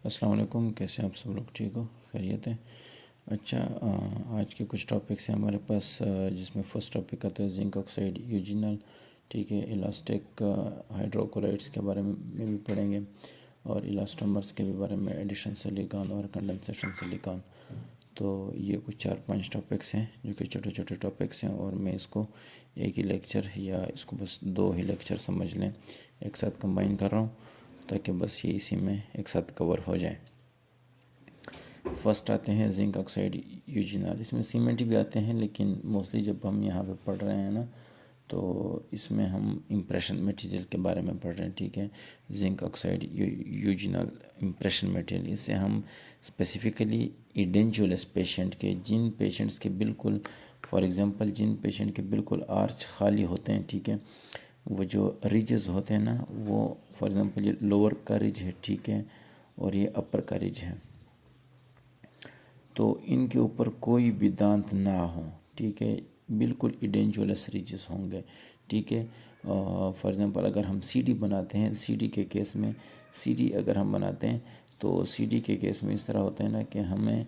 अस्सलाम वालेकुम। कैसे हैं आप सब लोग? ठीक हो? खैरियत है? अच्छा, आज के कुछ टॉपिक्स हैं हमारे पास, जिसमें फ़र्स्ट टॉपिक आता है जिंक ऑक्साइड यूजिनल। ठीक है, इलास्टिक हाइड्रोक्लोराइड्स के बारे में भी पढ़ेंगे और इलास्टोमर्स के भी बारे में, एडिशन सिलिकॉन और कंडेंसेशन सिलिकॉन। तो ये कुछ 4-5 टॉपिक्स हैं जो कि छोटे छोटे टॉपिक्स हैं, और मैं इसको एक ही लेक्चर या इसको बस 2 ही लेक्चर समझ लें एक साथ कंबाइन कर रहा हूँ, ताकि बस ये इसी में एक साथ कवर हो जाए। फर्स्ट आते हैं जिंक ऑक्साइड यूजिनल। इसमें सीमेंट भी आते हैं, लेकिन मोस्टली जब हम यहाँ पे पढ़ रहे हैं ना, तो इसमें हम इम्प्रेशन मटेरियल के बारे में पढ़ रहे हैं। ठीक है, जिंक ऑक्साइड यूजिनल इम्प्रेशन मटेरियल। इससे हम स्पेसिफिकली इडेंचुलस पेशेंट के, जिन पेशेंट्स के बिल्कुल, फॉर एग्जांपल जिन पेशेंट के बिल्कुल आर्च खाली होते हैं, ठीक है, वो जो रिजेस होते हैं ना, वो फॉर एग्जांपल ये लोअर का रिज है, ठीक है, और ये अपर का रिज है, तो इनके ऊपर कोई भी दांत ना हो, ठीक है, बिल्कुल इडेंचुलस रिजेस होंगे। ठीक है, फॉर एग्जांपल अगर हम सीडी बनाते हैं, सीडी के केस में, सीडी अगर हम बनाते हैं तो सीडी के केस में इस तरह होता है ना कि हमें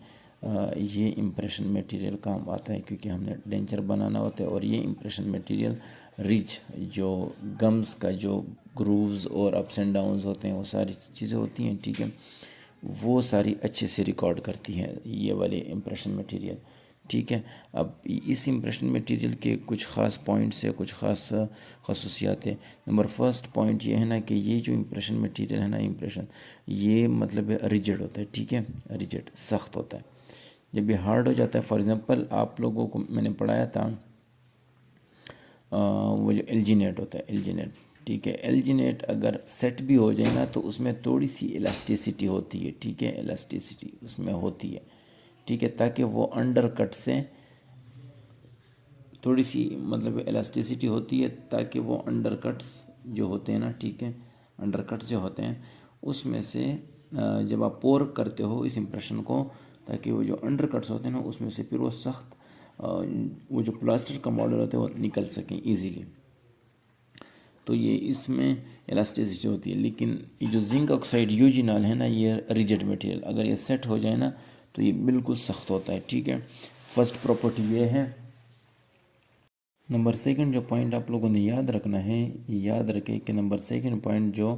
ये इम्प्रेशन मटेरियल काम आता है, क्योंकि हमने डेंचर बनाना होता है, और ये इम्प्रेशन मटेरियल रिज, जो गम्स का जो ग्रूव्स और अप्स एंड डाउन्स होते हैं, वो सारी चीज़ें होती हैं, ठीक है, वो सारी अच्छे से रिकॉर्ड करती हैं ये वाले इम्प्रेशन मटेरियल। ठीक है, अब इस इम्प्रेशन मटेरियल के कुछ ख़ास पॉइंट्स है, कुछ ख़ास खसूसियात है। नंबर फर्स्ट पॉइंट ये है ना कि ये जो इम्प्रेशन मटेरियल है ना, इम्प्रेशन, ये मतलब रिजिड होता है। ठीक है, रिजिड सख्त होता है। जब ये हार्ड हो जाता है, फॉर एग्ज़ाम्पल आप लोगों को मैंने पढ़ाया था वो जो एल्जीनेट होता है, एल्जीनेट, ठीक है, एल्जीनेट अगर सेट भी हो जाए ना, तो उसमें थोड़ी सी इलास्टिसिटी होती है। ठीक है, इलास्टिसिटी उसमें होती है, ठीक है, ताकि वो अंडर कट से थोड़ी सी मतलब इलास्टिसिटी होती है, ताकि वो अंडर कट्स जो होते हैं ना, ठीक है, अंडर कट्स जो होते हैं उसमें से जब आप पोर करते हो इस इम्प्रेशन को, ताकि वो जो अंडर कट्स होते हैं ना, उसमें से फिर वो सख्त वो जो प्लास्टर का मॉडल होता है वो निकल सकें ईजीली। तो ये इसमें इलास्टिसिटी होती है। लेकिन ये जो जिंक ऑक्साइड यूजिनल है ना, ये रिजिड मटेरियल, अगर ये सेट हो जाए ना तो ये बिल्कुल सख्त होता है। ठीक है, फर्स्ट प्रॉपर्टी ये है। नंबर सेकंड जो पॉइंट आप लोगों ने याद रखना है, याद रखें कि नंबर सेकंड पॉइंट जो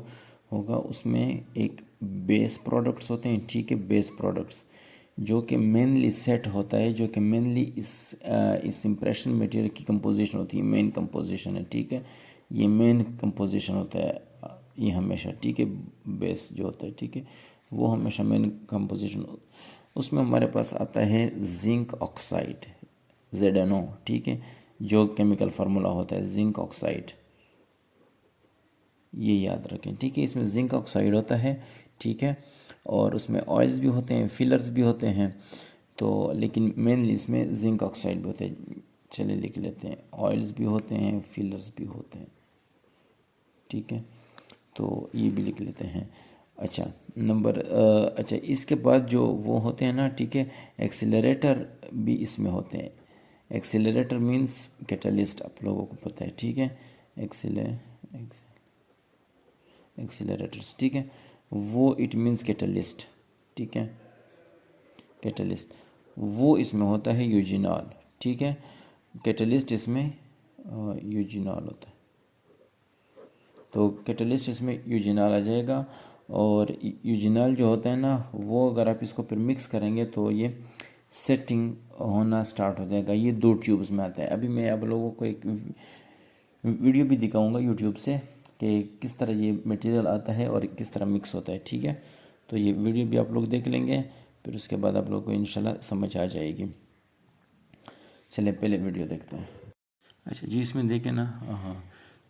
होगा उसमें एक बेस प्रोडक्ट्स होते हैं। ठीक है, बेस प्रोडक्ट्स जो कि मेनली सेट होता है, जो कि मेनली इस इम्प्रेशन मटेरियल की कंपोजिशन होती है, मेन कंपोजिशन है। ठीक है, ये मेन कंपोजिशन होता है ये हमेशा। ठीक है, बेस जो होता है, ठीक है, वो हमेशा मेन कंपोजिशन, उसमें हमारे पास आता है जिंक ऑक्साइड, ZnO। ठीक है, जो केमिकल फार्मूला होता है जिंक ऑक्साइड, ये याद रखें। ठीक है, इसमें जिंक ऑक्साइड होता है, ठीक है, और उसमें ऑयल्स भी होते हैं, फिलर्स भी होते हैं, तो लेकिन मेनली इसमें जिंक ऑक्साइड भी होते हैं। चलिए लिख लेते हैं, ऑयल्स भी होते हैं, फिलर्स भी होते हैं। ठीक है, तो ये भी लिख लेते हैं। अच्छा, अच्छा, इसके बाद जो वो होते हैं ना, ठीक है, एक्सीलरेटर भी इसमें होते हैं। एक्सीलरेटर मींस कैटलिस्ट, आप लोगों को पता है। ठीक है, एक्सीलरेटर्स, ठीक है, वो इट मींस कैटलिस्ट। ठीक है, कैटलिस्ट वो इसमें होता है यूजिनॉल। ठीक है, कैटलिस्ट इसमें यूजिनॉल होता है, तो कैटलिस्ट इसमें यूजिनॉल आ जाएगा। और यूजिनॉल जो होता है ना, वो अगर आप इसको फिर मिक्स करेंगे तो ये सेटिंग होना स्टार्ट हो जाएगा। ये 2 ट्यूब्स में आता है। अभी मैं आप लोगों को एक वीडियो भी दिखाऊंगा यूट्यूब से कि किस तरह ये मटेरियल आता है और किस तरह मिक्स होता है। ठीक है, तो ये वीडियो भी आप लोग देख लेंगे, फिर उसके बाद आप लोग को इंशाल्लाह समझ आ जाएगी। चलिए पहले वीडियो देखते हैं। अच्छा जी, इसमें देखें ना, हाँ,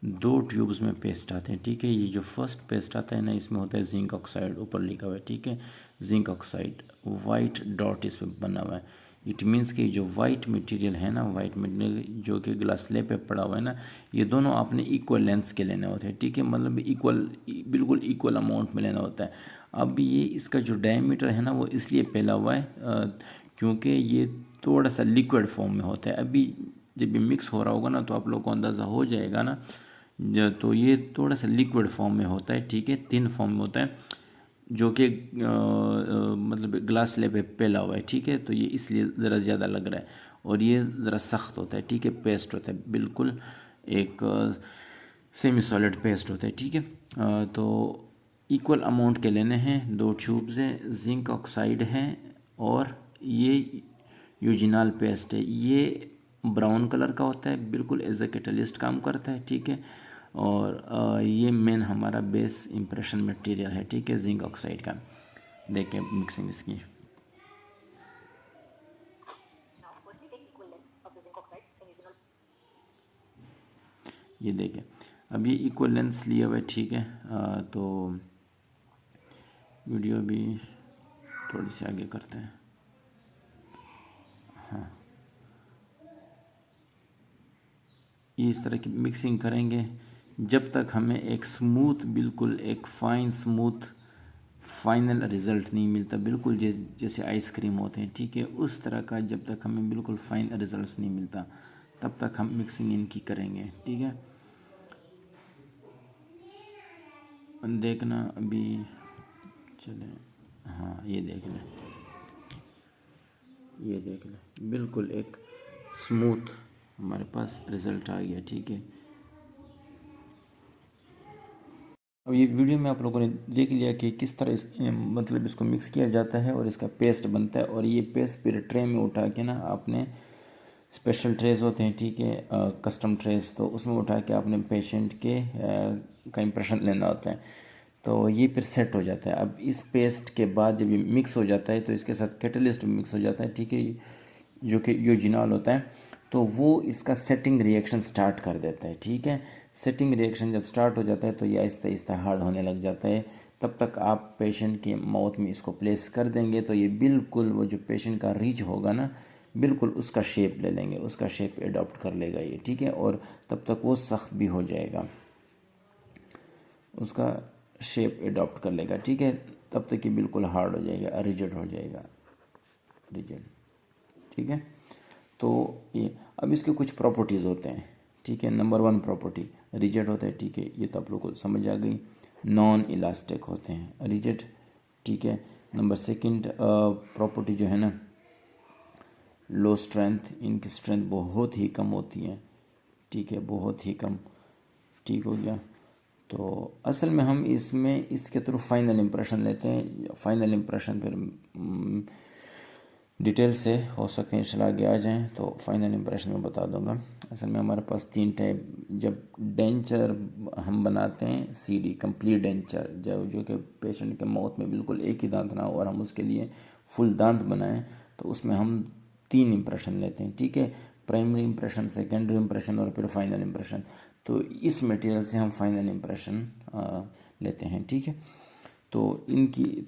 2 ट्यूब्स में पेस्ट आते हैं। ठीक है, ये जो फर्स्ट पेस्ट आता है ना, इसमें होता है जिंक ऑक्साइड, ऊपर लिखा हुआ है। ठीक है, जिंक ऑक्साइड, वाइट डॉट इस पर बना हुआ है। इट मीन्स कि जो वाइट मटेरियल है ना, वाइट मटेरियल जो कि ग्लास स्लैब पे पड़ा हुआ है ना, ये दोनों आपने इक्वल लेंथ्स के लेने होते हैं। ठीक है, मतलब इक्वल, बिल्कुल इक्वल अमाउंट में लेना होता है। अब ये इसका जो डायमीटर है ना, वो इसलिए फैला हुआ है क्योंकि ये थोड़ा सा लिक्विड फॉर्म में होता है। अभी जब ये मिक्स हो रहा होगा ना, तो आप लोग को अंदाज़ा हो जाएगा ना, तो ये थोड़ा सा लिक्विड फॉर्म में होता है। ठीक है, थिन फॉर्म में होता है। जो कि मतलब ग्लास स्लैब पे फैला हुआ है, ठीक है। तो ये इसलिए ज़रा ज़्यादा लग रहा है और ये ज़रा सख्त होता है, ठीक है। पेस्ट होता है, बिल्कुल एक सेमी सॉलिड पेस्ट होता है, ठीक है। तो इक्वल अमाउंट के लेने हैं, 2 ट्यूब्स हैं, जिंक ऑक्साइड है और ये यूजिनॉल पेस्ट है। ये ब्राउन कलर का होता है, बिल्कुल एज ए कैटलिस्ट काम करता है, ठीक है। और ये मेन हमारा बेस इंप्रेशन मटेरियल है, ठीक है, जिंक ऑक्साइड का। देखें मिक्सिंग इसकी, ये देखें अब ये इक्वल लेंथ लिया हुआ है, ठीक है। तो वीडियो भी थोड़ी सी आगे करते हैं। हाँ, ये इस तरह की मिक्सिंग करेंगे जब तक हमें एक स्मूथ, बिल्कुल एक फाइन स्मूथ फाइनल रिज़ल्ट नहीं मिलता, बिल्कुल जैसे आइसक्रीम होते हैं, ठीक है, उस तरह का जब तक हमें बिल्कुल फाइन रिज़ल्ट नहीं मिलता तब तक हम मिक्सिंग इनकी करेंगे, ठीक है। देखना अभी चले, हाँ ये देख लें, ये देख लें, बिल्कुल एक स्मूथ हमारे पास रिज़ल्ट आ गया, ठीक है। अब ये वीडियो में आप लोगों ने देख लिया कि किस तरह मतलब इसको मिक्स किया जाता है और इसका पेस्ट बनता है। और ये पेस्ट फिर ट्रे में उठा के ना आपने, स्पेशल ट्रेस होते हैं, ठीक है, कस्टम ट्रेस, तो उसमें उठा के आपने पेशेंट के का इम्प्रेशन लेना होता है। तो ये फिर सेट हो जाता है। अब इस पेस्ट के बाद जब ये मिक्स हो जाता है तो इसके साथ कैटलिस्ट भी मिक्स हो जाता है, ठीक है, जो कि यूजिनॉल होता है। तो वो इसका सेटिंग रिएक्शन स्टार्ट कर देता है, ठीक है। सेटिंग रिएक्शन जब स्टार्ट हो जाता है तो ये आहिस्ता आहिस्ता हार्ड होने लग जाता है। तब तक आप पेशेंट के माउथ में इसको प्लेस कर देंगे तो ये बिल्कुल वो जो पेशेंट का रीच होगा ना, बिल्कुल उसका शेप ले लेंगे, उसका शेप एडॉप्ट कर लेगा ये, ठीक है। और तब तक वो सख्त भी हो जाएगा, उसका शेप एडॉप्ट कर लेगा, ठीक है। तब तक ये बिल्कुल हार्ड हो जाएगा, रिजिड हो जाएगा, रिजिड, ठीक है। तो ये अब इसके कुछ प्रॉपर्टीज़ होते हैं, ठीक है। नंबर 1 प्रॉपर्टी रिजिड होता है, ठीक है, ये तो आप लोग को समझ आ गई। नॉन इलास्टिक होते हैं रिजिड, ठीक है। नंबर 2 प्रॉपर्टी जो है ना, लो स्ट्रेंथ, इनकी स्ट्रेंथ बहुत ही कम होती है, ठीक है, बहुत ही कम, ठीक हो गया। तो असल में हम इसमें इसके थ्रू फाइनल इम्प्रेशन लेते हैं। फाइनल इम्प्रेशन फिर डिटेल से हो सकते हैं इंशाल्लाह आगे आ जाएं, तो फाइनल इम्प्रेशन में बता दूंगा। असल में हमारे पास 3 टाइप, जब डेंचर हम बनाते हैं, सीडी कंप्लीट डेंचर, जो कि पेशेंट के माउथ में बिल्कुल एक ही दांत ना हो और हम उसके लिए फुल दांत बनाएं, तो उसमें हम 3 इम्प्रेशन लेते हैं, ठीक है। प्राइमरी इम्प्रेशन, सेकेंडरी इम्प्रेशन और फिर फाइनल इम्प्रेशन। तो इस मटेरियल से हम फाइनल इम्प्रेशन लेते हैं, ठीक है। तो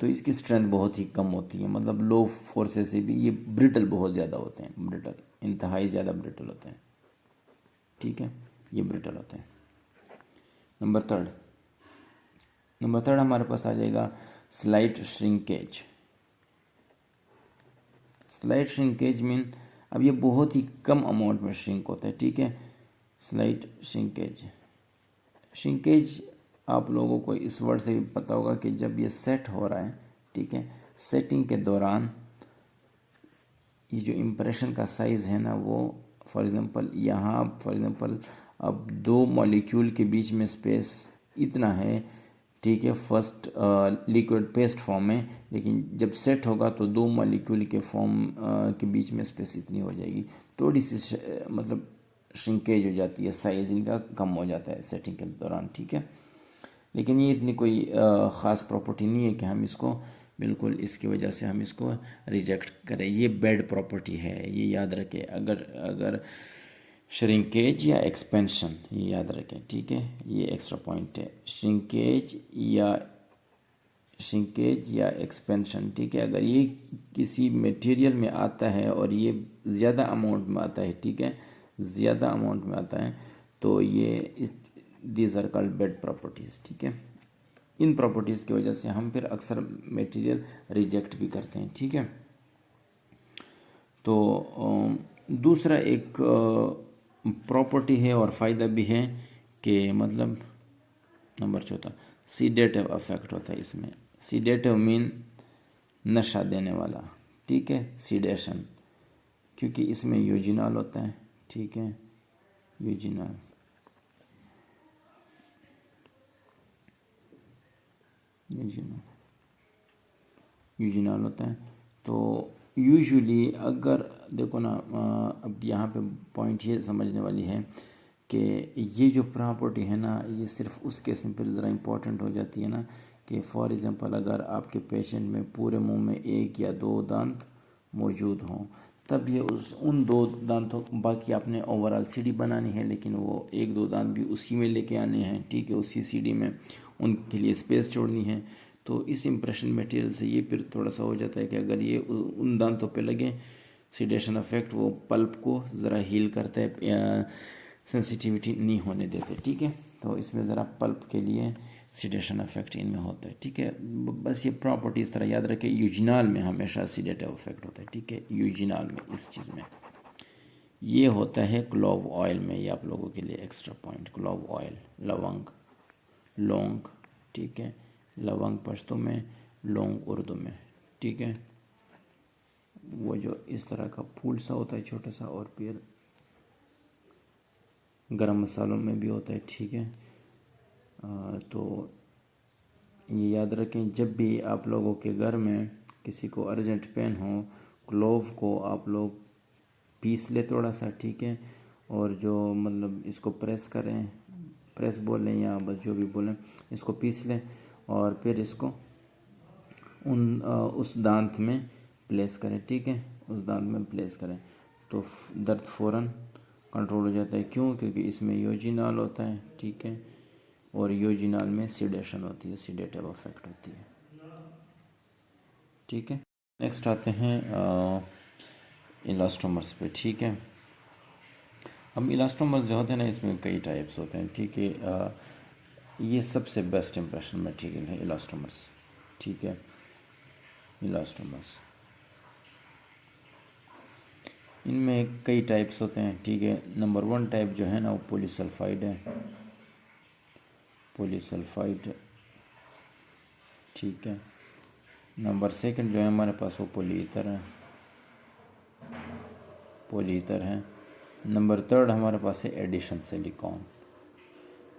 इसकी स्ट्रेंथ बहुत ही कम होती है, मतलब लो फोर्सेस से भी ये ब्रिटल बहुत ज़्यादा होते हैं, ब्रिटल, इंतहाई ज़्यादा ब्रिटल होते हैं, ठीक है, ये ब्रिटल होते हैं। नंबर थर्ड हमारे पास आ जाएगा slight shrinkage. Slight shrinkage mean, अब ये बहुत ही कम अमाउंट में श्रिंक होता है, ठीक है। स्लाइट श्रिंकेज आप लोगों को इस वर्ड से भी पता होगा कि जब ये सेट हो रहा है, ठीक है, सेटिंग के दौरान ये जो इम्प्रेशन का साइज़ है ना, वो फॉर एग्ज़ाम्पल अब 2 मॉलिक्यूल के बीच में स्पेस इतना है, ठीक है, फर्स्ट लिक्विड पेस्ट फॉर्म में, लेकिन जब सेट होगा तो 2 मॉलिक्यूल के फॉर्म के बीच में स्पेस इतनी हो जाएगी, थोड़ी सी मतलब श्रिंकेज हो जाती है, साइज़ इनका कम हो जाता है सेटिंग के दौरान, ठीक है। लेकिन ये इतनी कोई ख़ास प्रॉपर्टी नहीं है कि हम इसको बिल्कुल इसकी वजह से हम इसको रिजेक्ट करें। ये बैड प्रॉपर्टी है, ये याद रखें। अगर श्रिंकेज या एक्सपेंशन, ये याद रखें, ठीक है, ये एक्स्ट्रा पॉइंट है, श्रिंकेज या एक्सपेंशन, ठीक है। अगर ये किसी मटेरियल में आता है और ये ज़्यादा अमाउंट में आता है, ठीक है, ज़्यादा अमाउंट में आता है, तो ये these are called bad properties, ठीक है। इन प्रॉपर्टीज़ की वजह से हम फिर अक्सर मटेरियल रिजेक्ट भी करते हैं, ठीक है। तो दूसरा एक प्रॉपर्टी है और फ़ायदा भी है कि मतलब नंबर 4 सीडेटिव इफेक्ट होता है इसमें, सीडेटिव मीन नशा देने वाला, ठीक है, सीडेशन, क्योंकि इसमें यूजिनॉल होता है, ठीक है, यूजिनॉल, यूजिनॉल होता है। तो यूजुअली अगर देखो ना, अब यहाँ पे पॉइंट ये समझने वाली है कि ये जो प्रॉपर्टी है ना, ये सिर्फ उस केस में फिर ज़रा इम्पोर्टेंट हो जाती है ना, कि फॉर एग्ज़ाम्पल अगर आपके पेशेंट में पूरे मुंह में एक या दो दांत मौजूद हों, तब ये उन दो दांतों, बाकी आपने ओवरऑल सीढ़ी बनानी है, लेकिन वो एक दो दांत भी उसी में लेके आने हैं, ठीक है, उसी सीढ़ी में उनके लिए स्पेस छोड़नी है। तो इस इम्प्रेशन मटेरियल से ये फिर थोड़ा सा हो जाता है कि अगर ये उन दांतों पे लगे, सीडेशन इफेक्ट वो पल्प को ज़रा हील करता है, सेंसिटिविटी नहीं होने देते, ठीक है। तो इसमें ज़रा पल्प के लिए सीडेशन इफेक्ट इनमें होता है, ठीक है। बस ये प्रॉपर्टी इस तरह याद रखें, यूजिनॉल में हमेशा सीडेटिव इफेक्ट होता है, ठीक है, यूजिनॉल में, इस चीज़ में ये होता है। क्लोव ऑयल में, ये आप लोगों के लिए एक्स्ट्रा पॉइंट, क्लोव ऑयल, लवंग, लौंग, ठीक है, लवंग पश्तो में, लौंग उर्दू में, ठीक है। वो जो इस तरह का फूल सा होता है छोटा सा, और फिर गरम मसालों में भी होता है, ठीक है। तो ये याद रखें, जब भी आप लोगों के घर में किसी को अर्जेंट पेन हो, क्लोव को आप लोग पीस ले थोड़ा सा, ठीक है, और जो मतलब इसको प्रेस करें, प्रेस बोलें या बस जो भी बोलें, इसको पीस लें और फिर इसको उस दांत में प्लेस करें, ठीक है, उस दांत में प्लेस करें, तो दर्द फ़ौरन कंट्रोल हो जाता है। क्यों? क्योंकि इसमें यूजिनॉल होता है, ठीक है, और यूजिनॉल में सीडेशन होती है, सीडेटिव इफेक्ट होती है, ठीक है। नेक्स्ट आते हैं इलास्टोमर्स पे, ठीक है। अब इलास्टोमर्स जो होते हैं ना, इसमें कई टाइप्स होते हैं, ठीक है। ये सबसे बेस्ट इंप्रेशन मटेरियल है इलास्टोमर्स, ठीक है, इलास्टोमर्स। इनमें कई टाइप्स होते हैं, ठीक है। नंबर 1 टाइप जो है ना, वो पॉलीसल्फाइड है, पॉलीसल्फाइड, ठीक है। नंबर 2 जो है हमारे पास, वो पॉलीईथर है, पॉलीईथर है। नंबर 3 हमारे पास है एडिशन सिलिकॉन,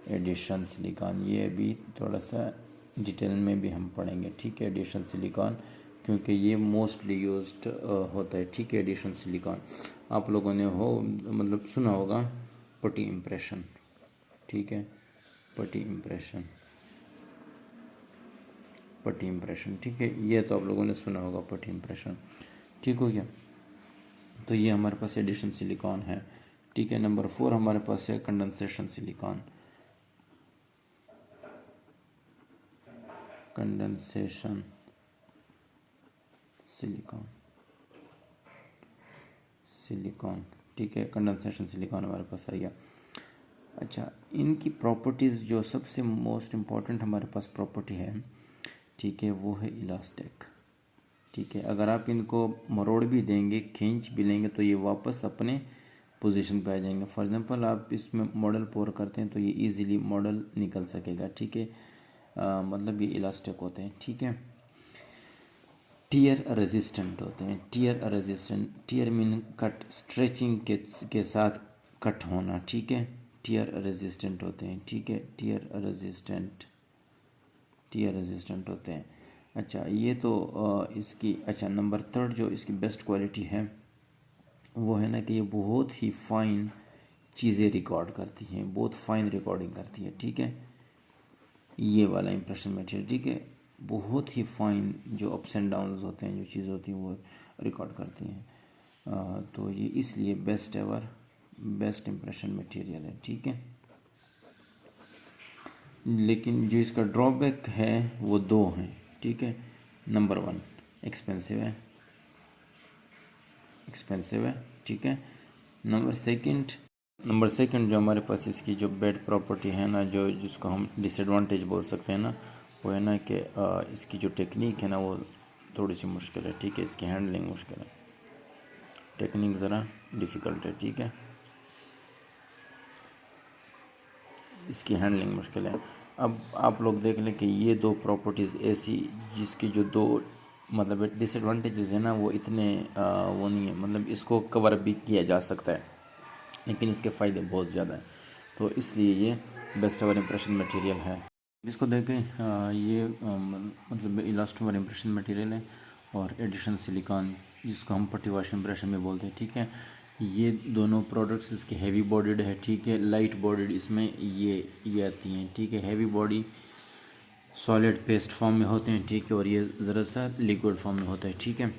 एडिशन सिलिकॉन, ये भी थोड़ा सा डिटेल में भी हम पढ़ेंगे, ठीक है, एडिशन सिलिकॉन, क्योंकि ये मोस्टली यूज्ड होता है, ठीक है। एडिशन सिलिकॉन आप लोगों ने मतलब सुना होगा, पटी इम्प्रेशन, ठीक है, पटी इम्प्रेशन, पटी इम्प्रेशन, ठीक है, ये तो आप लोगों ने सुना होगा, पटी इम्प्रेशन, ठीक हो गया। तो ये हमारे पास एडिशन सिलिकॉन है, ठीक है। नंबर 4 हमारे पास है condensation silicon, condensation silicon, silicon, ठीक है, कंडेंसेशन सिलिकॉन हमारे पास आ गया। अच्छा, इनकी प्रॉपर्टीज़ जो सबसे मोस्ट इम्पॉर्टेंट हमारे पास प्रॉपर्टी है, ठीक है, वो है इलास्टिक, ठीक है। अगर आप इनको मरोड़ भी देंगे, खींच भी लेंगे, तो ये वापस अपने पोजीशन पे आ जाएंगे। फॉर एग्जांपल आप इसमें मॉडल पोर करते हैं तो ये इजीली मॉडल निकल सकेगा, ठीक है। मतलब ये इलास्टिक होते हैं, ठीक है। टीयर रेजिस्टेंट होते हैं, tear resistant, tear mean cut, stretching के साथ कट होना, ठीक है, टीयर रेजिस्टेंट होते हैं, ठीक है, टीयर रेजिस्टेंट, टीयर रेजिस्टेंट होते हैं। अच्छा, ये तो इसकी, अच्छा, नंबर 3 जो इसकी बेस्ट क्वालिटी है, वो है ना कि ये बहुत ही फाइन चीज़ें रिकॉर्ड करती हैं, बहुत फाइन रिकॉर्डिंग करती है, ठीक है, ये वाला इंप्रेशन मटेरियल, ठीक है, बहुत ही फाइन जो अप्स एंड डाउन्स होते हैं, जो चीज़ें होती हैं, वो रिकॉर्ड करती हैं। तो ये इसलिए best ever best impression material है, ठीक है। लेकिन जो इसका ड्रॉबैक है वो 2 हैं, ठीक है। नंबर 1 एक्सपेंसिव है, एक्सपेंसिव है, ठीक है। नंबर सेकंड जो हमारे पास इसकी जो बेड प्रॉपर्टी है ना, जो जिसको हम डिसएडवांटेज बोल सकते हैं ना, वो है ना कि इसकी जो टेक्निक है ना, वो थोड़ी सी मुश्किल है, ठीक है, इसकी हैंडलिंग मुश्किल है, टेक्निक ज़रा डिफ़िकल्ट है, ठीक है, इसकी हैंडलिंग मुश्किल है। अब आप लोग देख लें कि ये दो प्रॉपर्टीज़ ऐसी जिसकी जो दो मतलब डिसएडवांटेजेस है ना वो इतने वो नहीं है, मतलब इसको कवर भी किया जा सकता है लेकिन इसके फ़ायदे बहुत ज़्यादा हैं, तो इसलिए ये बेस्ट ओवर इम्प्रेशन मटेरियल है। इसको देखें ये मतलब इलास्टोमर इम्प्रेशन मटेरियल है और एडिशन सिलिकॉन जिसको हम पट्टी वॉश इम्प्रेशन में बोलते हैं, ठीक है। ये दोनों प्रोडक्ट्स इसके हैवी बॉडीड है, ठीक है। लाइट बॉडीड इसमें ये आती हैं, ठीक है। Heavy body solid paste form में होते हैं, ठीक है, और ये ज़रा सा लिक्विड फॉर्म में होता है, ठीक है।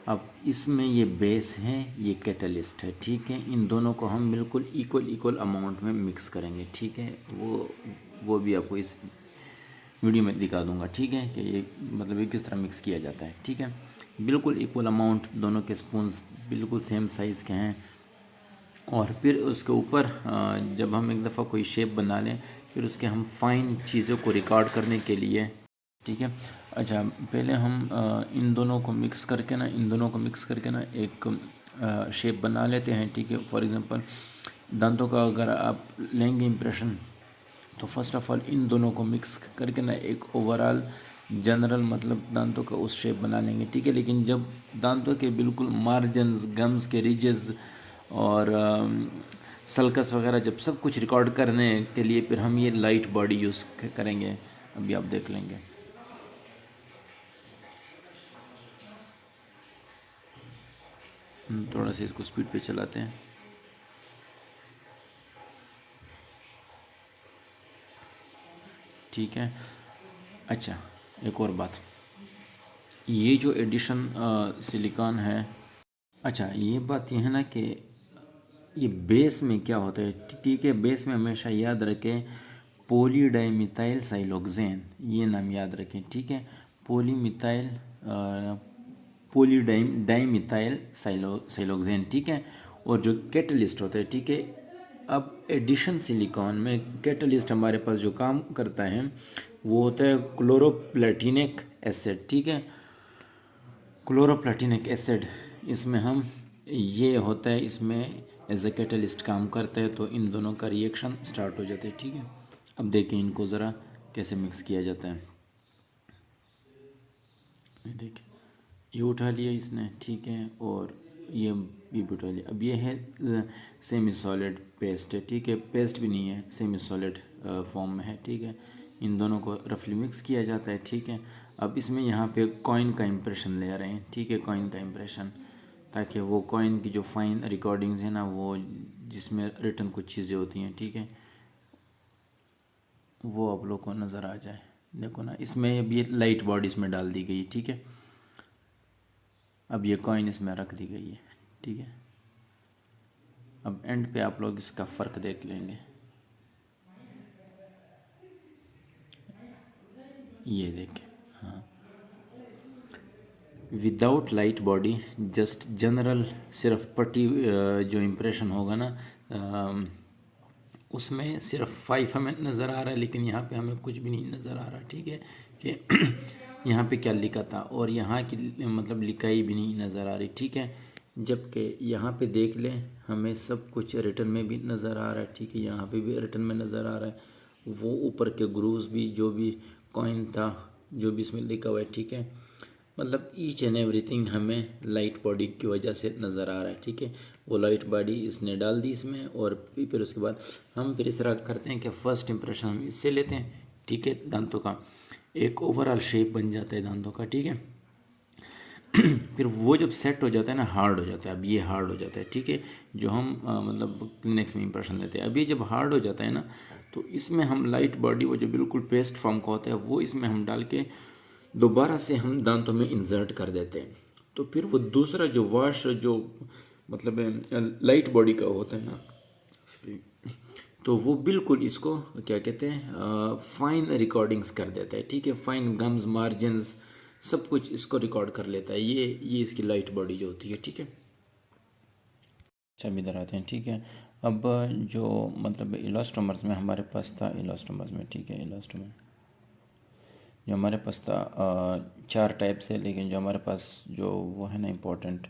अब इसमें ये बेस है, ये कैटलिस्ट है, ठीक है। इन दोनों को हम बिल्कुल इक्वल अमाउंट में मिक्स करेंगे, ठीक है। वो भी आपको इस वीडियो में दिखा दूंगा, ठीक है, कि ये मतलब ये किस तरह मिक्स किया जाता है, ठीक है। बिल्कुल इक्वल अमाउंट, दोनों के स्पून्स बिल्कुल सेम साइज़ के हैं। और फिर उसके ऊपर जब हम एक दफ़ा कोई शेप बना लें फिर उसके हम फाइन चीज़ों को रिकॉर्ड करने के लिए, ठीक है। अच्छा, पहले हम इन दोनों को मिक्स करके ना एक शेप बना लेते हैं, ठीक है। फॉर एग्ज़ाम्पल दांतों का अगर आप लेंगे इम्प्रेशन तो फर्स्ट ऑफ ऑल इन दोनों को मिक्स करके ना एक ओवरऑल जनरल मतलब दांतों का उस शेप बना लेंगे, ठीक है। लेकिन जब दांतों के बिल्कुल मार्जिन्स, गम्स के रिजेस और सल्कस वगैरह जब सब कुछ रिकॉर्ड करने के लिए फिर हम ये लाइट बॉडी यूज़ करेंगे, अभी आप देख लेंगे। थोड़ा सा इसको स्पीड पे चलाते हैं, ठीक है। अच्छा, एक और बात, ये जो एडिशन सिलिकॉन है, अच्छा ये बात ये है ना कि ये बेस में क्या होता है, ठीक है। बेस में हमेशा याद रखें पॉलीडाइमिथाइल साइलोक्सेन, ये नाम याद रखें, ठीक है। पॉलीडाइमिथाइल साइलोक्सेन, ठीक है। और जो कैटलिस्ट होता है, ठीक है। अब एडिशन सिलिकॉन में कैटलिस्ट हमारे पास जो काम करता है वो होता है क्लोरोप्लेटिनिक एसिड, ठीक है। क्लोरोप्लेटिनिक एसिड इसमें हम ये होता है, इसमें एज ए कैटलिस्ट काम करता है, तो इन दोनों का रिएक्शन स्टार्ट हो जाता है, ठीक है। अब देखें इनको ज़रा कैसे मिक्स किया जाता है। देखिए ये उठा लिया इसने, ठीक है, और ये भी उठा लिया। अब ये है सेमी सॉलिड पेस्ट है, ठीक है। पेस्ट भी नहीं है, सेमी सॉलिड फॉर्म में है, ठीक है। इन दोनों को रफली मिक्स किया जाता है, ठीक है। अब इसमें यहाँ पे कॉइन का इम्प्रेशन ले रहे हैं, ठीक है, कॉइन का इम्प्रेशन, ताकि वो कॉइन की जो फाइन रिकॉर्डिंग्स है ना, वो जिसमें रिटर्न कुछ चीज़ें होती हैं, ठीक है, वो आप लोग को नज़र आ जाए। देखो ना, इसमें अब ये लाइट बॉडी इसमें डाल दी गई, ठीक है। अब ये कॉइन इसमें रख दी गई है, ठीक है। अब एंड पे आप लोग इसका फ़र्क देख लेंगे, ये देखें, हाँ, without light body just general सिर्फ पट्टी जो इम्प्रेशन होगा ना उसमें सिर्फ 5 हमें नज़र आ रहा है, लेकिन यहाँ पे हमें कुछ भी नहीं नज़र आ रहा, ठीक है, कि यहाँ पे क्या लिखा था और यहाँ की मतलब लिखाई भी नहीं नज़र आ रही, ठीक है। जबकि यहाँ पे देख लें हमें सब कुछ रिटर्न में भी नज़र आ रहा है, ठीक है। यहाँ पे भी रिटर्न में नज़र आ रहा है, वो ऊपर के ग्रूव्स भी, जो भी कॉइन था, जो भी इसमें लिखा हुआ है, ठीक है। मतलब ईच एंड एवरीथिंग हमें लाइट बॉडी की वजह से नज़र आ रहा है, ठीक है। वो लाइट बॉडी इसने डाल दी इसमें, और फिर उसके बाद हम फिर इस तरह करते हैं कि फ़र्स्ट इंप्रेशन हम इससे लेते हैं, ठीक है। दांतों का एक ओवरऑल शेप बन जाता है दांतों का, ठीक है। फिर वो जब सेट हो जाता है ना, हार्ड हो जाता है। अब ये हार्ड हो जाता है, ठीक है, जो हम मतलब क्लिनिक्स में इंप्रेशन लेते हैं। अब ये जब हार्ड हो जाता है ना, तो इसमें हम लाइट बॉडी, वो जो बिल्कुल पेस्ट फॉर्म का होता है, वो इसमें हम डाल के दोबारा से हम दांतों में इंसर्ट कर देते हैं। तो फिर वो दूसरा जो वॉश जो मतलब लाइट बॉडी का होता है ना, तो वो बिल्कुल इसको क्या कहते हैं फाइन रिकॉर्डिंग्स कर देता है, ठीक है। फाइन गम्स, मार्जिन्स, सब कुछ इसको रिकॉर्ड कर लेता है, ये इसकी लाइट बॉडी जो होती है, ठीक है। अच्छा, अब इधर आते हैं, ठीक है। अब जो मतलब इलास्टोमर्स में हमारे पास था, इलास्टोमर्स में, ठीक है, इलास्टोमर जो हमारे पास था 4 टाइप से, लेकिन जो हमारे पास जो वो है ना इम्पोर्टेंट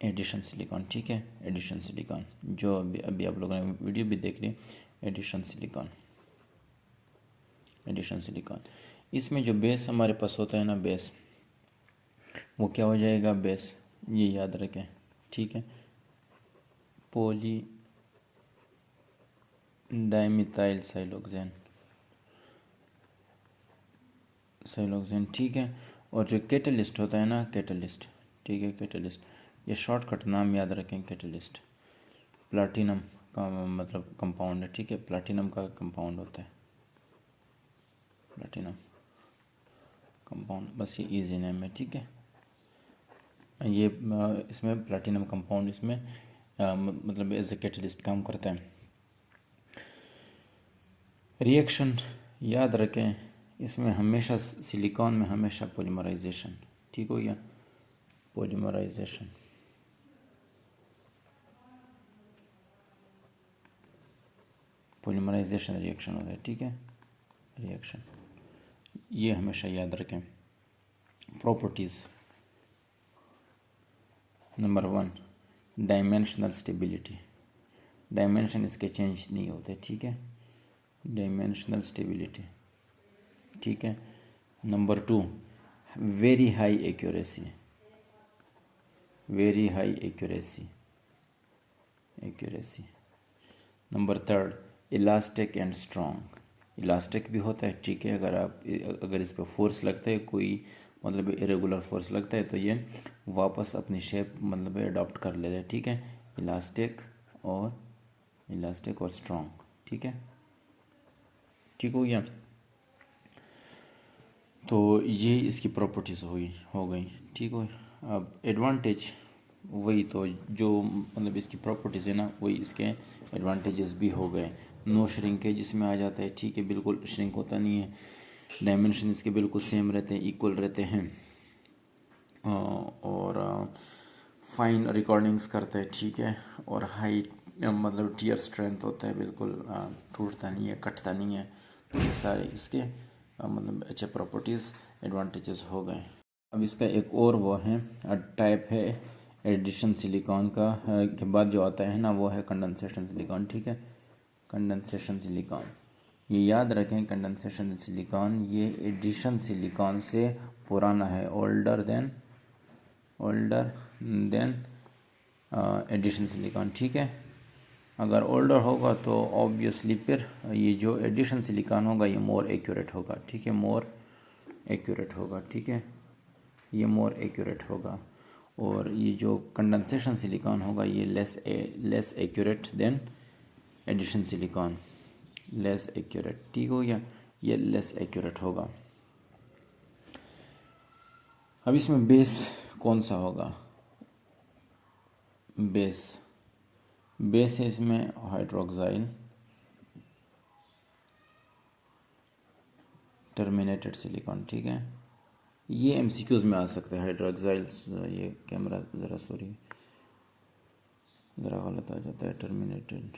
एडिशन सिलिकॉन, ठीक है, एडिशन सिलिकॉन जो अभी आप लोगों ने वीडियो भी देख ली, एडिशन सिलिकॉन, एडिशन सिलिकॉन। इसमें जो बेस हमारे पास होता है ना, बेस, वो क्या हो जाएगा, बेस, ये याद रखें, ठीक है, पॉली डाइमिथाइल साइलोक्सेन, ठीक है। और जो कैटलिस्ट होता है ना, कैटलिस्ट, ठीक है, कैटलिस्ट, ये शॉर्टकट नाम याद रखें, कैटलिस्ट प्लाटिनम का मतलब कंपाउंड है, ठीक है, प्लाटिनम का कंपाउंड होता है, प्लाटिनम कंपाउंड, बस ये इजी नेम है, ठीक है। ये इसमें प्लाटिनम कंपाउंड इसमें मतलब एज ए कैटलिस्ट काम करता है। रिएक्शन याद रखें, इसमें हमेशा सिलिकॉन में हमेशा पॉलीमराइजेशन, ठीक हो गया, पॉलीमराइजेशन, पॉलीमराइजेशन रिएक्शन होता है, ठीक है, रिएक्शन, ये हमेशा याद रखें। Properties, number 1 dimensional stability, dimension इसके चेंज नहीं होते, ठीक है, डायमेंशनल स्टेबिलिटी, ठीक है। Number 2 very high accuracy, very high accuracy, accuracy. Number 3 elastic and strong, elastic भी होता है, ठीक है, अगर इस पर फोर्स लगता है, कोई मतलब इरेगुलर फोर्स लगता है, तो ये वापस अपनी शेप मतलब अडॉप्ट कर लेता है, ठीक है, इलास्टिक और स्ट्रॉन्ग, ठीक है, ठीक हो गया। तो ये इसकी प्रॉपर्टीज़ हो गई, ठीक हो। अब एडवांटेज, वही तो जो मतलब इसकी प्रॉपर्टीज़ है ना, वही इसके एडवांटेजेस भी हो गए। नो श्रिंकेज इसमें आ जाता है, ठीक है, बिल्कुल श्रिंक होता नहीं है, डायमेंशन इसके बिल्कुल सेम रहते हैं, इक्वल रहते हैं, और फाइन रिकॉर्डिंग्स करता है, ठीक है, और हाई मतलब टीयर स्ट्रेंथ होता है, बिल्कुल टूटता नहीं है, कटता नहीं है। तो ये सारे इसके मतलब अच्छे प्रॉपर्टीज़ एडवांटेजेस हो गए। अब इसका एक और वो है टाइप है एडिशन सिलिकॉन का, के बाद जो आता है ना वो है कंडेंसेशन सिलिकॉन, ठीक है, कंडेंसेशन सिलिकॉन। ये याद रखें, कंडेंसेशन सिलिकॉन ये एडिशन सिलिकॉन से पुराना है, ओल्डर देन एडिशन सिलिकॉन, ठीक है। अगर ओल्डर होगा तो ऑब्वियसली फिर ये जो एडिशन सिलिकॉन होगा ये मोर एक्यूरेट होगा, ठीक है, मोर एक्यूरेट होगा, ठीक है, ये मोर एक्यूरेट होगा। और ये जो कंडेंसेशन सिलिकॉन होगा ये less accurate than addition silicone, less accurate, ठीक हो गया, ये लेस एक्यूरेट होगा। अब इसमें बेस कौन सा होगा, बेस है इसमें हाइड्रोक्साइल टर्मिनेटेड सिलिकॉन, ठीक है, ये एमसीक्यूज में आ सकता है हाइड्रोक्साइल, ये कैमरा ज़रा सॉरी ज़रा गलत आ जाता है, टर्मिनेटेड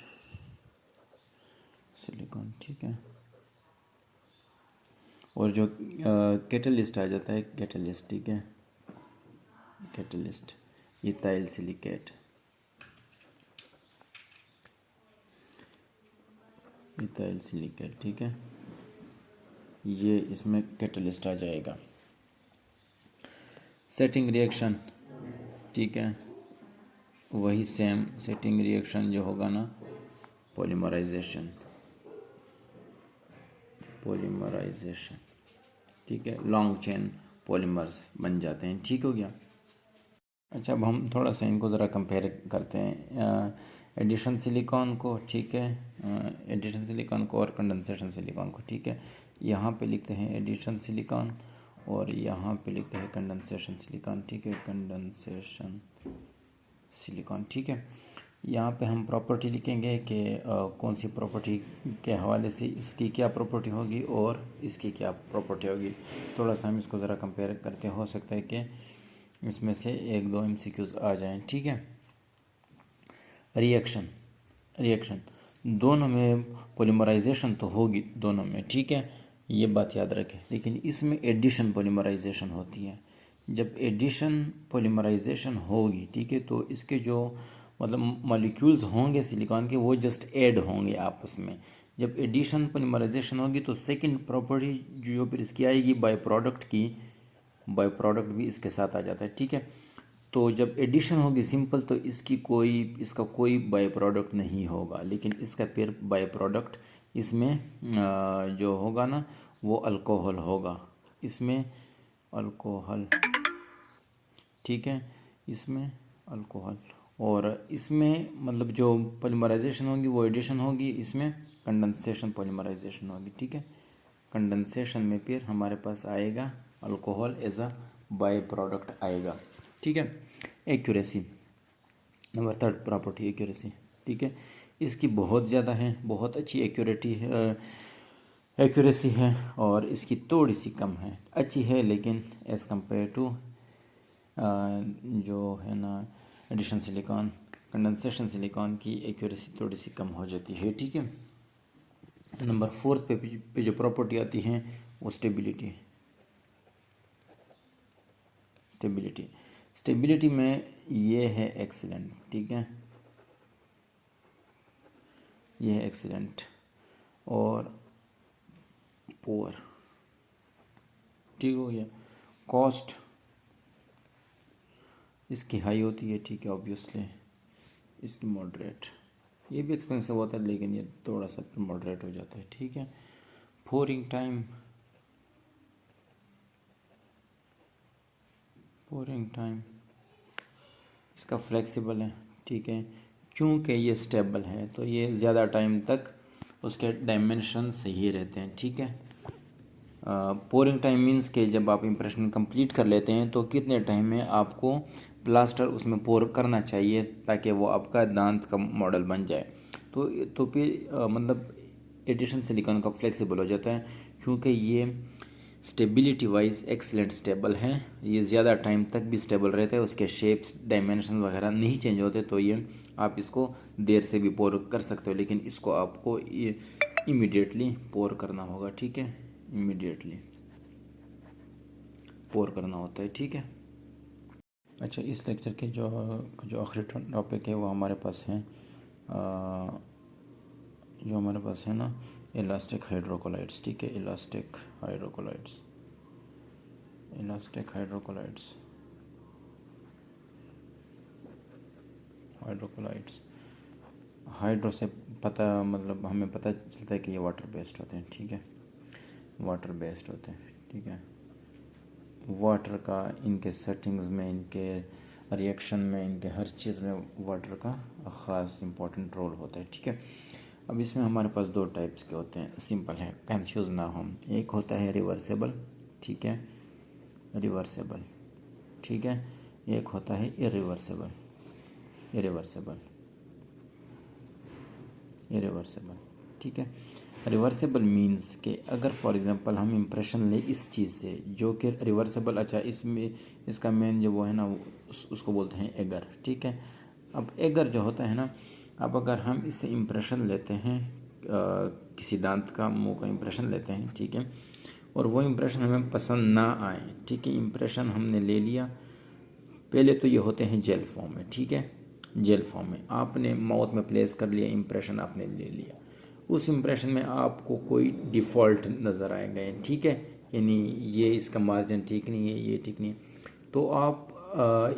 सिलिकॉन, ठीक है। और जो कैटलिस्ट आ जाता है, कैटलिस्ट, ठीक है, catalyst ethyl silicate, ethyl silicate, ठीक है, ये इसमें कैटलिस्ट आ जाएगा। सेटिंग रिएक्शन, ठीक है, वही सेम सेटिंग रिएक्शन जो होगा ना, पॉलीमराइजेशन, ठीक है, लॉन्ग चेन पॉलीमर्स बन जाते हैं, ठीक हो गया। अच्छा, अब हम थोड़ा सा इनको ज़रा कंपेयर करते हैं, एडिशन सिलिकॉन को, ठीक है, एडिशन सिलिकॉन को और कंडेंसेशन सिलिकॉन को, ठीक है। यहाँ पे लिखते हैं एडिशन सिलिकॉन और यहाँ पे लिखते हैं कंडेंसेशन सिलिकॉन, ठीक है, कंडेंसेशन सिलिकॉन, ठीक है। यहाँ पे हम प्रॉपर्टी लिखेंगे कि कौन सी प्रॉपर्टी के हवाले से इसकी क्या प्रॉपर्टी होगी और इसकी क्या प्रॉपर्टी होगी। थोड़ा सा हम इसको ज़रा कंपेयर करते, हो सकता है कि इसमें से 1-2 MCQs आ जाएं, ठीक है। रिएक्शन दोनों में पॉलीमराइजेशन तो होगी दोनों में, ठीक है, ये बात याद रखें, लेकिन इसमें एडिशन पॉलीमराइजेशन होती है। जब एडिशन पॉलीमराइजेशन होगी, ठीक है, तो इसके जो मतलब मॉलिक्यूल्स होंगे सिलिकॉन के वो जस्ट ऐड होंगे आपस में, जब एडिशन पॉलीमराइजेशन होगी तो सेकंड प्रॉपर्टी जो फिर इसकी आएगी बाय प्रोडक्ट की, बाय प्रोडक्ट भी इसके साथ आ जाता है, ठीक है। तो जब एडिशन होगी सिंपल तो इसका कोई बाय प्रोडक्ट नहीं होगा, लेकिन इसका फिर बाय प्रोडक्ट इसमें जो होगा ना वो अल्कोहल होगा, इसमें अल्कोहल, ठीक है, इसमें अल्कोहल। और इसमें मतलब जो पॉलीमराइजेशन होगी वो एडिशन होगी, इसमें कंडेंसेशन पॉलीमराइजेशन होगी, ठीक है। कंडेंसेशन में फिर हमारे पास आएगा alcohol as a by product आएगा, ठीक है। Accuracy, number third property accuracy, ठीक है। इसकी बहुत ज़्यादा है, बहुत अच्छी एक्यूरेसी है, और इसकी थोड़ी सी कम है, अच्छी है लेकिन एज़ कम्पेयर टू जो है ना एडिशन सिलिकॉन, कंडेंसेशन सिलिकॉन की एक्यूरेसी थोड़ी सी कम हो जाती है, ठीक है। नंबर फोर्थ पे जो प्रॉपर्टी आती है वो स्टेबिलिटी। स्टेबिलिटी में ये है एक्सीलेंट, ठीक है, ये है एक्सीलेंट। और पुअर, ठीक हो गया। कॉस्ट इसकी हाई होती है, ठीक है, ऑब्वियसली। इसकी मॉडरेट, ये भी एक्सपेंसिव होता है लेकिन ये थोड़ा सा मॉडरेट हो जाता है, ठीक है। पोरिंग टाइम इसका फ्लेक्सिबल है, ठीक है, क्योंकि ये स्टेबल है तो ये ज़्यादा टाइम तक उसके डायमेंशन सही रहते हैं, ठीक है। पोरिंग टाइम मीन्स के जब आप इम्प्रेशन कंप्लीट कर लेते हैं तो कितने टाइम में आपको प्लास्टर उसमें पोर करना चाहिए ताकि वो आपका दांत का मॉडल बन जाए। तो फिर मतलब एडिशन सिलिकॉन का फ्लेक्सिबल हो जाता है क्योंकि ये स्टेबिलिटी वाइज एक्सीलेंट स्टेबल है, ये ज़्यादा टाइम तक भी स्टेबल रहता है, उसके शेप्स डायमेंशन वगैरह नहीं चेंज होते, तो ये आप इसको देर से भी पोर कर सकते हो, लेकिन इसको आपको इमीडिएटली पोर करना होगा, ठीक है, इमीडिएटली पोर करना होता है, ठीक है। अच्छा, इस लेक्चर के जो आखिरी टॉपिक है वो हमारे पास है जो हमारे पास है ना इलास्टिक हाइड्रोकोलाइड्स, ठीक है, इलास्टिक हाइड्रोकोलाइड्स। हाइड्रो से मतलब हमें पता चलता है कि ये वाटर बेस्ड होते हैं, ठीक है, वाटर बेस्ड होते हैं, ठीक है। वाटर का इनके सेटिंग्स में, इनके रिएक्शन में, इनके हर चीज़ में वाटर का ख़ास इम्पोर्टेंट रोल होता है, ठीक है। अब इसमें हमारे पास दो टाइप्स के होते हैं, सिंपल है, कंफ्यूज ना हो। एक होता है रिवर्सेबल, ठीक है, रिवर्सेबल, ठीक है। एक होता है इरिवर्सेबल, ठीक है। रिवर्सेबल मीन्स के अगर फॉर एग्जांपल हम इम्प्रेशन ले इस चीज़ से जो कि रिवर्सेबल, अच्छा इसमें इसका मेन जो वो है ना उसको बोलते हैं एगर, ठीक है। अब एगर जो होता है ना, अब अगर हम इससे इम्प्रेशन लेते हैं किसी दांत का, मुंह का इम्प्रेशन लेते हैं, ठीक है, और वो इम्प्रेशन हमें पसंद ना आए, ठीक है, इम्प्रेशन हमने ले लिया, पहले तो ये होते हैं जेल फॉर्म में, ठीक है, जेल फॉर्म में आपने माउथ में प्लेस कर लिया, इम्प्रेशन आपने ले लिया, उस इम्प्रेशन में आपको कोई डिफ़ॉल्ट नज़र आएगा, ठीक है, यानी ये इसका मार्जिन ठीक नहीं है, ये ठीक नहीं है, तो आप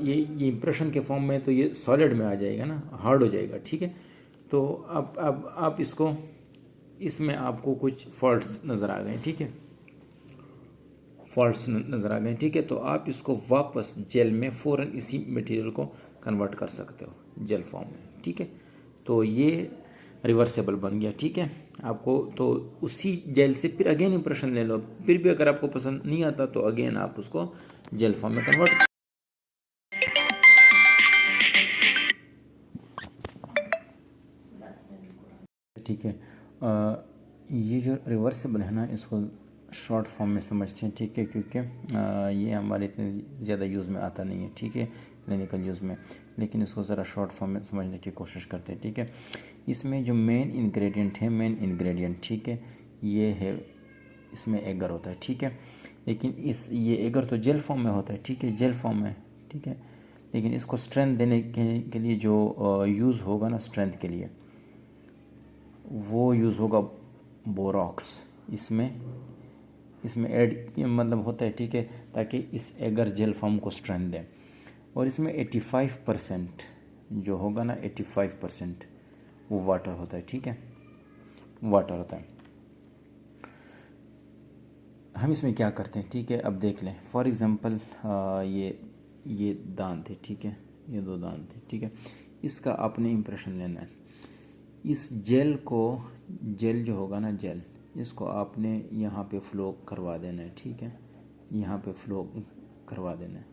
ये इम्प्रेशन के फॉर्म में तो ये सॉलिड में आ जाएगा ना, हार्ड हो जाएगा, ठीक है। तो अब आप इसको, इसमें आपको कुछ फॉल्ट्स नज़र आ गए, ठीक है, फॉल्ट्स नज़र आ गए, ठीक है, तो आप इसको वापस जेल में फ़ौरन इसी मटेरियल को कन्वर्ट कर सकते हो जेल फॉर्म में, ठीक है। तो ये रिवर्सेबल बन गया, ठीक है। आपको तो उसी जेल से फिर अगेन इम्प्रेशन ले लो, फिर भी अगर आपको पसंद नहीं आता तो अगेन आप उसको जेल फॉर्म में कन्वर्ट, ठीक है। ये जो रिवर्सेबल है ना इसको शॉर्ट फॉर्म में समझते हैं, ठीक है, क्योंकि ये हमारे इतने ज़्यादा यूज़ में आता नहीं है, ठीक है, क्लिनिकल यूज़ में, लेकिन इसको ज़रा शॉर्ट फॉर्म में समझने की कोशिश करते हैं, ठीक है। इसमें जो मेन इंग्रेडिएंट, ठीक है, ये है, इसमें एगर होता है, ठीक है, लेकिन ये एगर तो जेल फॉर्म में होता है, ठीक है, जेल फॉर्म में, ठीक है, लेकिन इसको स्ट्रेंथ देने के लिए जो यूज़ होगा ना स्ट्रेंथ के लिए, वो यूज़ होगा बोरॉक्स इसमें ऐड मतलब होता है, ठीक है, ताकि इस एगर जेल फॉर्म को स्ट्रेंथ दें। और इसमें 85% जो होगा ना, 85% वो वाटर होता है, ठीक है, वाटर होता है। हम इसमें क्या करते हैं, ठीक है, अब देख लें। फॉर एग्ज़ाम्पल ये दांत है, ठीक है, ये 2 दांत है, ठीक है, इसका आपने इम्प्रेशन लेना है। इस जेल जो होगा ना, जेल, इसको आपने यहाँ पे फ्लो करवा देना है, ठीक है, यहाँ पे फ्लो करवा देना है।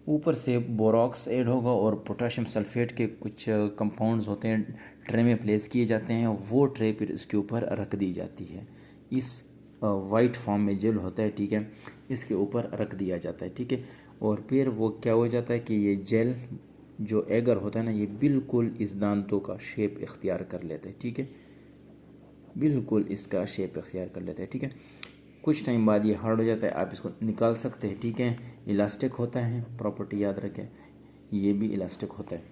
ऊपर से बोरॉक्स ऐड होगा और पोटेशियम सल्फेट के कुछ कंपाउंड्स होते हैं, ट्रे में प्लेस किए जाते हैं। वो ट्रे फिर इसके ऊपर रख दी जाती है। इस वाइट फॉर्म में जेल होता है, ठीक है, इसके ऊपर रख दिया जाता है, ठीक है। और फिर वो क्या हो जाता है कि ये जेल जो एगर होता है ना, ये बिल्कुल इस दांतों का शेप इख्तियार कर लेता है, ठीक है, बिल्कुल इसका शेप इख्तियार कर लेता है, ठीक है। कुछ टाइम बाद ये हार्ड हो जाता है, आप इसको निकाल सकते हैं, ठीक है। इलास्टिक होता है, प्रॉपर्टी याद रखें, ये भी इलास्टिक होता है।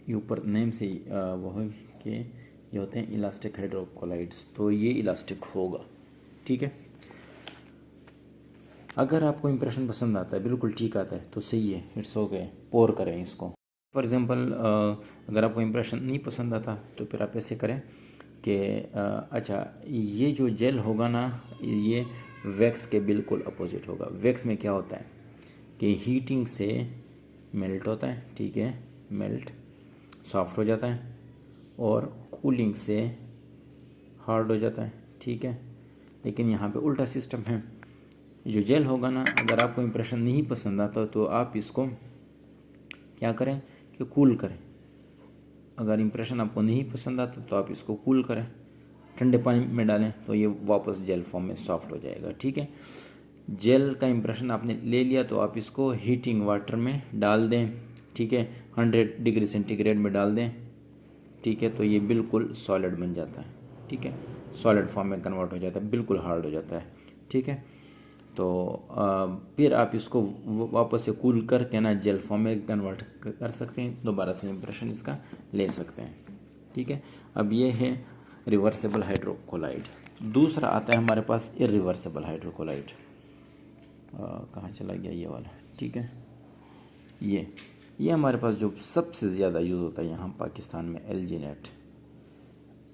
ये ऊपर नेम से वो है कि ये होते हैं इलास्टिक हाइड्रोकोलाइड्स, तो ये इलास्टिक होगा, ठीक है। अगर आपको इंप्रेशन पसंद आता है, बिल्कुल ठीक आता है, तो सही है, इट्स ओके, पोर करें इसको। फॉर एग्ज़ाम्पल अगर आपको इंप्रेशन नहीं पसंद आता तो फिर आप ऐसे करें कि अच्छा, ये जो जेल होगा ना, ये वैक्स के बिल्कुल अपोजिट होगा। वैक्स में क्या होता है कि हीटिंग से मेल्ट होता है, ठीक है, मेल्ट सॉफ्ट हो जाता है, और कूलिंग से हार्ड हो जाता है, ठीक है। लेकिन यहाँ पे उल्टा सिस्टम है। जो जेल होगा ना, अगर आपको इंप्रेशन नहीं पसंद आता तो आप इसको क्या करें कि कूल करें। अगर इंप्रेशन आपको नहीं पसंद आता तो आप इसको कूल करें, ठंडे पानी में डालें, तो ये वापस जेल फॉर्म में सॉफ्ट हो जाएगा, ठीक है। जेल का इंप्रेशन आपने ले लिया तो आप इसको हीटिंग वाटर में डाल दें, ठीक है, 100 डिग्री सेंटीग्रेड में डाल दें, ठीक है, तो ये बिल्कुल सॉलिड बन जाता है, ठीक है, सॉलिड फॉर्म में कन्वर्ट हो जाता है, बिल्कुल हार्ड हो जाता है, ठीक है। तो फिर आप इसको वापस से कूल करके ना जेल फॉर्म में कन्वर्ट कर सकते हैं, दोबारा से इंप्रेशन इसका ले सकते हैं, ठीक है। अब ये है रिवर्सेबल हाइड्रोकोलाइड। दूसरा आता है हमारे पास इरिवर्सेबल हाइड्रोकोलाइड। कहाँ चला गया ये वाला, ठीक है। ये हमारे पास जो सबसे ज़्यादा यूज़ होता है यहाँ पाकिस्तान में,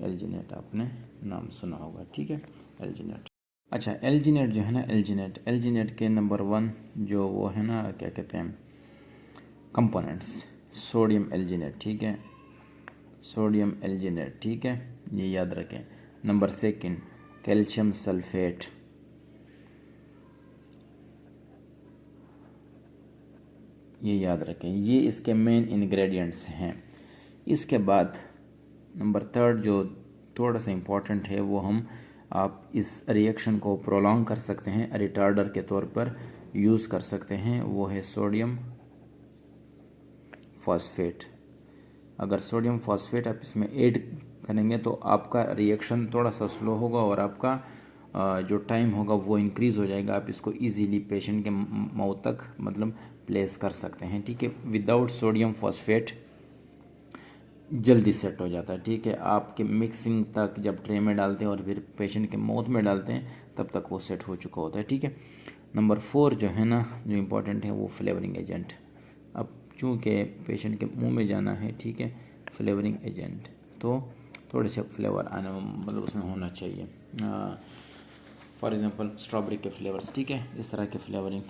एल्जीनेट आपने नाम सुना होगा, ठीक है, एल्जीनेट। अच्छा, एल्जीनेट जो है ना, एल्जीनेट के नंबर 1 जो वो है ना, क्या कहते हैं, कंपोनेंट्स, सोडियम एल्जीनेट, ठीक है, सोडियम एल्जीनेट, ठीक है, ये याद रखें। नंबर 2 कैल्शियम सल्फेट, ये याद रखें, ये इसके मेन इंग्रेडिएंट्स हैं। इसके बाद नंबर 3 जो थोड़ा सा इम्पोर्टेंट है, वो आप इस रिएक्शन को प्रोलॉन्ग कर सकते हैं, रिटार्डर के तौर पर यूज़ कर सकते हैं, वो है सोडियम फॉस्फेट। अगर सोडियम फॉस्फेट आप इसमें ऐड करेंगे तो आपका रिएक्शन थोड़ा सा स्लो होगा और आपका जो टाइम होगा वो इंक्रीज़ हो जाएगा। आप इसको इजीली पेशेंट के माउथ तक मतलब प्लेस कर सकते हैं, ठीक है। विदाउट सोडियम फॉस्फेट जल्दी सेट हो जाता है, ठीक है। आपके मिक्सिंग तक जब ट्रे में डालते हैं और फिर पेशेंट के माउथ में डालते हैं तब तक वो सेट हो चुका होता है, ठीक है। नंबर 4 जो है ना, जो इम्पोर्टेंट है, वो फ्लेवरिंग एजेंट। अब चूँकि पेशेंट के मुंह में जाना है, ठीक है, फ्लेवरिंग एजेंट, तो थोड़े से फ्लेवर आने मतलब उसमें होना चाहिए। फॉर एग्ज़ाम्पल स्ट्रॉबेरी के फ्लेवर्स, ठीक है, इस तरह के फ्लेवरिंग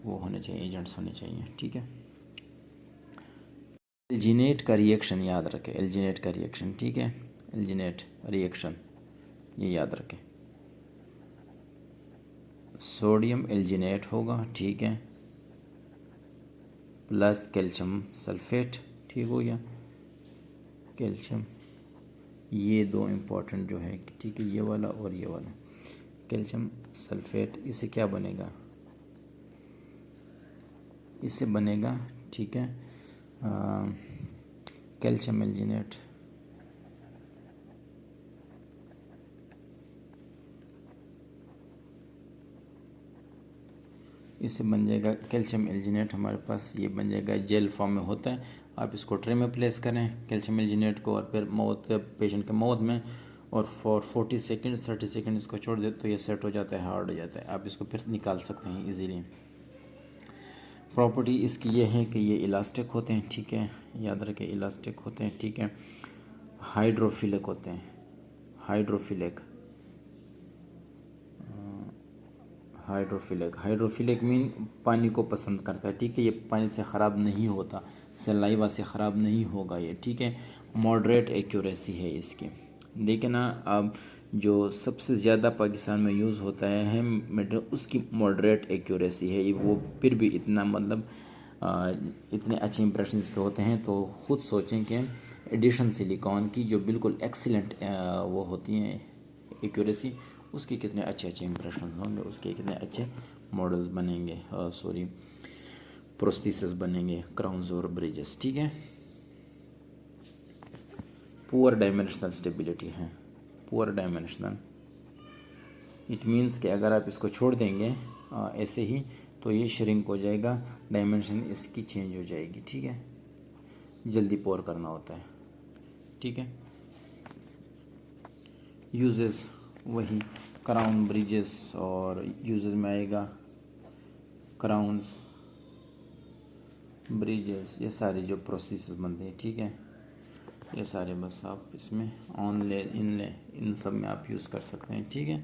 वो होने चाहिए, एजेंट्स होने चाहिए, ठीक है। एल्जीनेट का रिएक्शन याद रखें, एल्जीनेट का रिएक्शन, ठीक है, एल्जीनेट रिएक्शन ये याद रखें, सोडियम एल्जीनेट होगा, ठीक है, प्लस कैल्शियम सल्फेट, ठीक हो गया, कैल्शियम, ये 2 इम्पोर्टेंट जो है, ठीक है, ये वाला और ये वाला, कैल्शियम सल्फेट। इससे क्या बनेगा, इससे बनेगा, ठीक है, कैल्शियम एल्जीनेट, इससे बन जाएगा कैल्शियम एल्जीनेट हमारे पास, ये बन जाएगा, जेल फॉर्म में होता है। आप इसको ट्रे में प्लेस करें कैल्शियम एल्जीनेट को, और फिर माउथ पेशेंट के माउथ में, और फॉर 40 सेकेंड्स 30 सेकेंड इसको छोड़ दे तो ये सेट हो जाता है, हार्ड हो जाता है। आप इसको फिर निकाल सकते हैं इजीली। प्रॉपर्टी इसकी ये है कि ये इलास्टिक होते हैं, ठीक है, याद रखें इलास्टिक होते हैं, ठीक है। हाइड्रोफिलिक होते हैं, हाइड्रोफिलिक हाइड्रोफिलिक मीन पानी को पसंद करता है, ठीक है। ये पानी से ख़राब नहीं होता, सलाइवा से ख़राब नहीं होगा ये, ठीक है। मॉडरेट एक्यूरेसी है इसकी। देखिए ना, अब जो सबसे ज़्यादा पाकिस्तान में यूज़ होता है मेटल, उसकी मॉडरेट एक्यूरेसी है वो, फिर भी इतना मतलब इतने अच्छे इंप्रेशन इसके होते हैं। तो ख़ुद सोचें कि एडिशन सिलिकॉन की जो बिल्कुल एक्सीलेंट वो होती हैं एक्यूरेसी, उसके कितने अच्छे अच्छे इंप्रेशन होंगे, उसके कितने अच्छे मॉडल्स बनेंगे, सॉरी प्रोस्थेसिस बनेंगे, क्राउन्स और ब्रिजेस, ठीक है। पुअर डायमेंशनल स्टेबिलिटी है, पुअर डायमेंशनल इट मीन्स कि अगर आप इसको छोड़ देंगे ऐसे ही तो ये श्रिंक हो जाएगा, डायमेंशन इसकी चेंज हो जाएगी, ठीक है। जल्दी पोर करना होता है, ठीक है। यूजेस वही क्राउन, ब्रिजेस, और यूजेस में आएगा क्राउन्स, ब्रिजेस, ये सारे जो प्रोसेसेस बनते हैं, ठीक है। ये सारे बस आप इसमें ऑन ले, इन ले, इन सब में आप यूज़ कर सकते हैं, ठीक है।